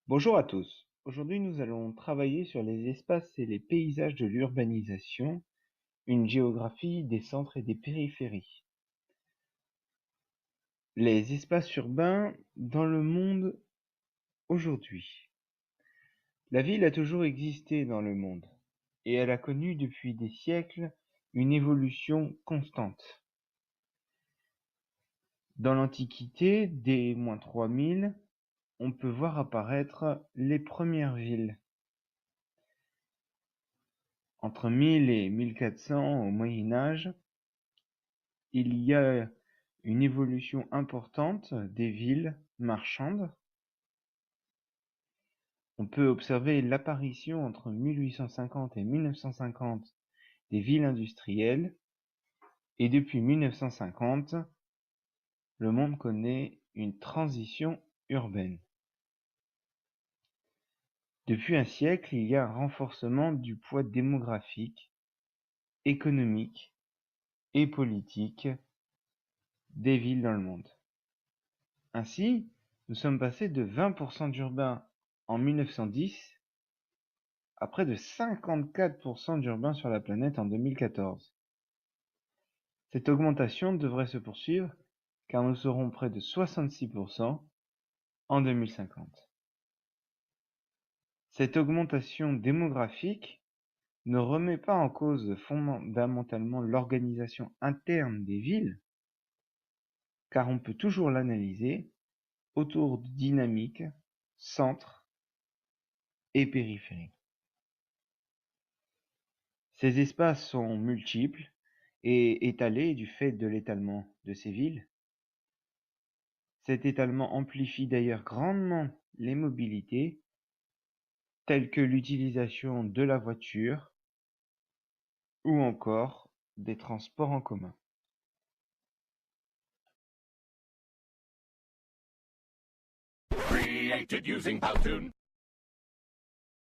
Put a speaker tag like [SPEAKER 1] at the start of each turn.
[SPEAKER 1] Bonjour à tous. Aujourd'hui, nous allons travailler sur les espaces et les paysages de l'urbanisation, une géographie des centres et des périphéries. Les espaces urbains dans le monde aujourd'hui. La ville a toujours existé dans le monde et elle a connu depuis des siècles une évolution constante. Dans l'Antiquité, dès -3000, on peut voir apparaître les premières villes. Entre 1000 et 1400 au Moyen Âge, il y a une évolution importante des villes marchandes. On peut observer l'apparition entre 1850 et 1950 des villes industrielles, et depuis 1950, le monde connaît une transition urbaine. Depuis un siècle, il y a un renforcement du poids démographique, économique et politique des villes dans le monde. Ainsi, nous sommes passés de 20% d'urbains en 1910 à près de 54% d'urbains sur la planète en 2014. Cette augmentation devrait se poursuivre car nous serons près de 66% en 2050. Cette augmentation démographique ne remet pas en cause fondamentalement l'organisation interne des villes, car on peut toujours l'analyser autour de dynamiques, centres et périphéries. Ces espaces sont multiples et étalés du fait de l'étalement de ces villes. Cet étalement amplifie d'ailleurs grandement les mobilités, telles que l'utilisation de la voiture ou encore des transports en commun.
[SPEAKER 2] Created using Powtoon.